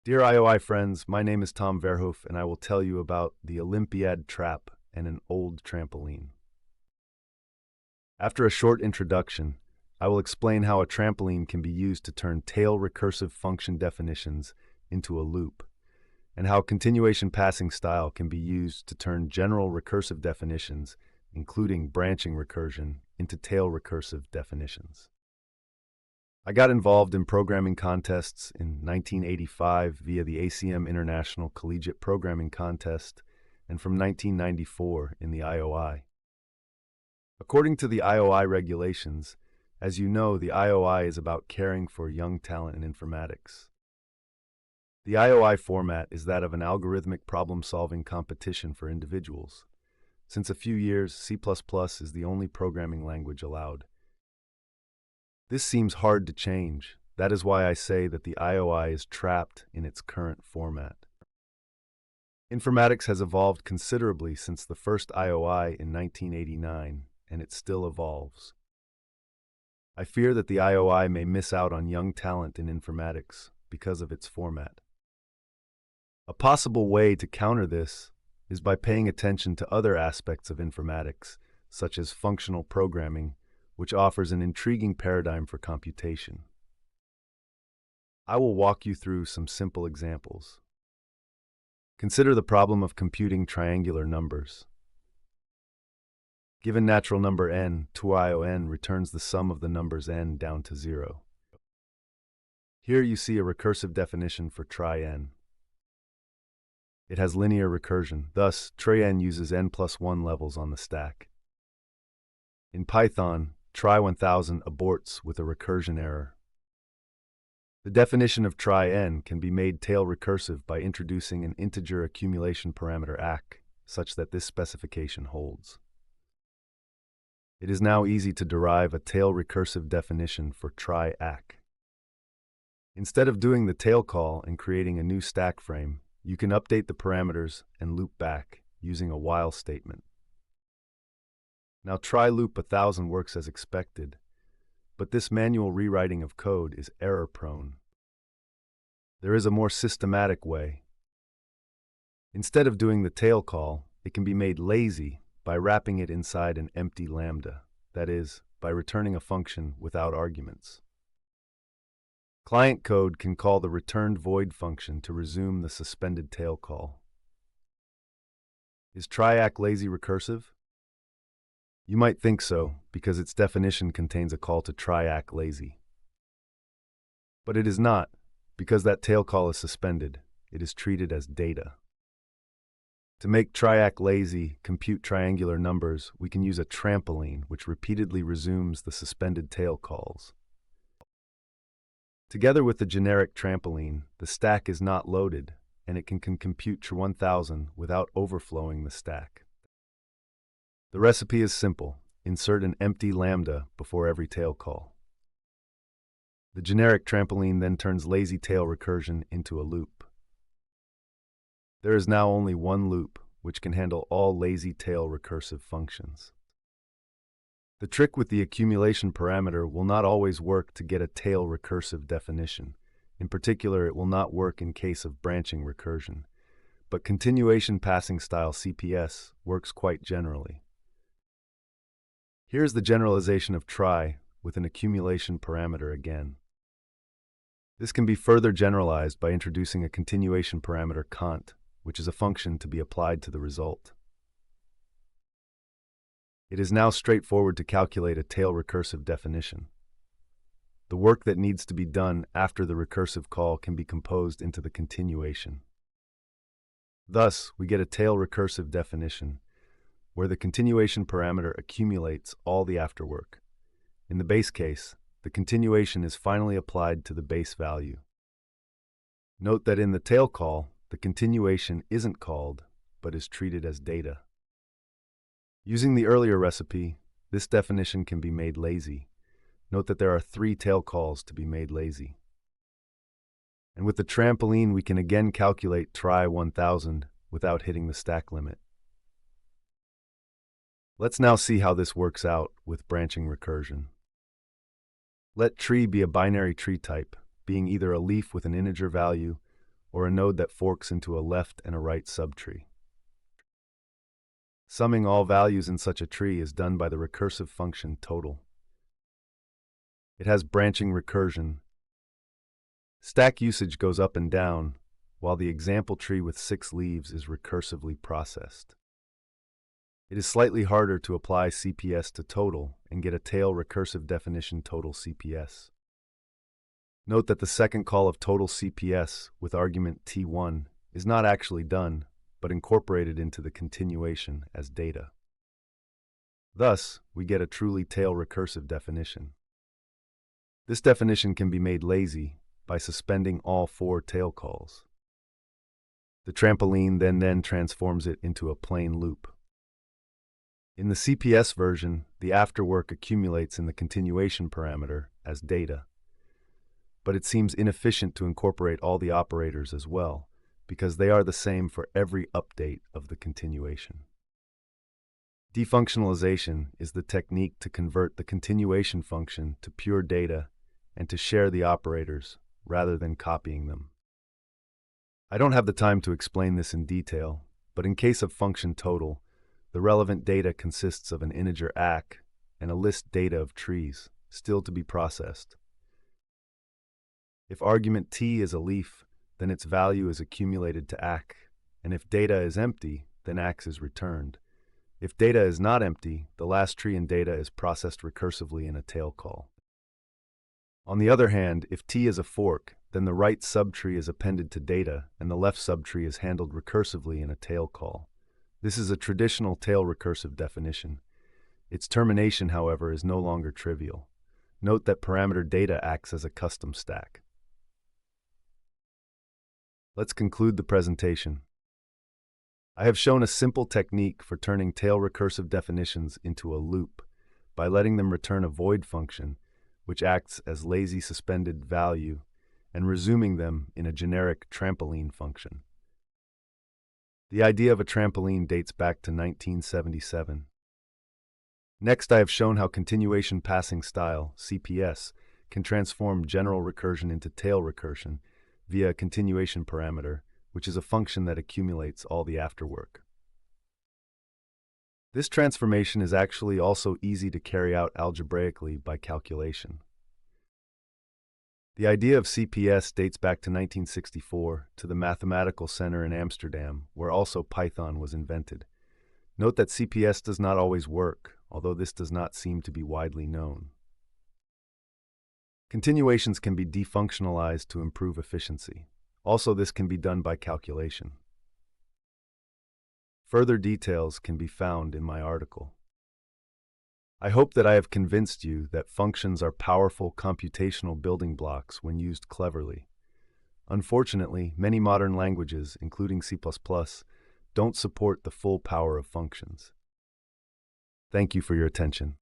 Dear IOI friends, my name is Tom Verhoef, and I will tell you about the Olympiad trap and an old trampoline. After a short introduction, I will explain how a trampoline can be used to turn tail recursive function definitions into a loop, and how continuation passing style can be used to turn general recursive definitions, including branching recursion, into tail recursive definitions. I got involved in programming contests in 1985 via the ACM International Collegiate Programming Contest and from 1994 in the IOI. According to the IOI regulations, as you know, the IOI is about caring for young talent in informatics. The IOI format is that of an algorithmic problem-solving competition for individuals. Since a few years, C++ is the only programming language allowed. This seems hard to change. That is why I say that the IOI is trapped in its current format. Informatics has evolved considerably since the first IOI in 1989, and it still evolves. I fear that the IOI may miss out on young talent in informatics because of its format. A possible way to counter this is by paying attention to other aspects of informatics, such as functional programming, which offers an intriguing paradigm for computation. I will walk you through some simple examples. Consider the problem of computing triangular numbers. Given natural number n, 2ION returns the sum of the numbers n down to 0. Here you see a recursive definition for try n. It has linear recursion, thus try n uses n plus 1 levels on the stack. In Python, try 1000 aborts with a recursion error. The definition of try n can be made tail recursive by introducing an integer accumulation parameter ac, such that this specification holds. It is now easy to derive a tail recursive definition for try ac. Instead of doing the tail call and creating a new stack frame, you can update the parameters and loop back using a while statement. Now try loop 1000 works as expected, but this manual rewriting of code is error-prone. There is a more systematic way. Instead of doing the tail call, it can be made lazy by wrapping it inside an empty lambda, that is, by returning a function without arguments. Client code can call the returned void function to resume the suspended tail call. Is try-ac lazy recursive? You might think so, because its definition contains a call to try-ac lazy. But it is not, because that tail call is suspended. It is treated as data. To make try-ac lazy compute triangular numbers, we can use a trampoline, which repeatedly resumes the suspended tail calls. Together with the generic trampoline, the stack is not loaded, and it can compute 1000 without overflowing the stack. The recipe is simple. Insert an empty lambda before every tail call. The generic trampoline then turns lazy tail recursion into a loop. There is now only one loop, which can handle all lazy tail recursive functions. The trick with the accumulation parameter will not always work to get a tail recursive definition. In particular, it will not work in case of branching recursion. But continuation passing style CPS works quite generally. Here's the generalization of try with an accumulation parameter again. This can be further generalized by introducing a continuation parameter cont, which is a function to be applied to the result. It is now straightforward to calculate a tail recursive definition. The work that needs to be done after the recursive call can be composed into the continuation. Thus, we get a tail recursive definition, where the continuation parameter accumulates all the afterwork. In the base case, the continuation is finally applied to the base value. Note that in the tail call, the continuation isn't called, but is treated as data. Using the earlier recipe, this definition can be made lazy. Note that there are 3 tail calls to be made lazy. And with the trampoline, we can again calculate try 1000 without hitting the stack limit. Let's now see how this works out with branching recursion. Let tree be a binary tree type, being either a leaf with an integer value or a node that forks into a left and a right subtree. Summing all values in such a tree is done by the recursive function total. It has branching recursion. Stack usage goes up and down, while the example tree with 6 leaves is recursively processed. It is slightly harder to apply CPS to total and get a tail recursive definition total CPS. Note that the second call of total CPS with argument T1 is not actually done, but incorporated into the continuation as data. Thus, we get a truly tail recursive definition. This definition can be made lazy by suspending all 4 tail calls. The trampoline then transforms it into a plain loop. In the CPS version, the afterwork accumulates in the continuation parameter as data, but it seems inefficient to incorporate all the operators as well, because they are the same for every update of the continuation. Defunctionalization is the technique to convert the continuation function to pure data and to share the operators rather than copying them. I don't have the time to explain this in detail, but in case of function total, the relevant data consists of an integer ACK and a list data of trees, still to be processed. If argument T is a leaf, then its value is accumulated to ACK, and if data is empty, then ACK is returned. If data is not empty, the last tree in data is processed recursively in a tail call. On the other hand, if T is a fork, then the right subtree is appended to data, and the left subtree is handled recursively in a tail call. This is a traditional tail recursive definition. Its termination, however, is no longer trivial. Note that parameter data acts as a custom stack. Let's conclude the presentation. I have shown a simple technique for turning tail recursive definitions into a loop by letting them return a void function, which acts as lazy suspended value, and resuming them in a generic trampoline function. The idea of a trampoline dates back to 1977. Next, I have shown how continuation passing style, CPS, can transform general recursion into tail recursion via a continuation parameter, which is a function that accumulates all the afterwork. This transformation is actually also easy to carry out algebraically by calculation. The idea of CPS dates back to 1964 to the Mathematical Center in Amsterdam, where also Python was invented. Note that CPS does not always work, although this does not seem to be widely known. Continuations can be defunctionalized to improve efficiency. Also, this can be done by calculation. Further details can be found in my article. I hope that I have convinced you that functions are powerful computational building blocks when used cleverly. Unfortunately, many modern languages, including C++, don't support the full power of functions. Thank you for your attention.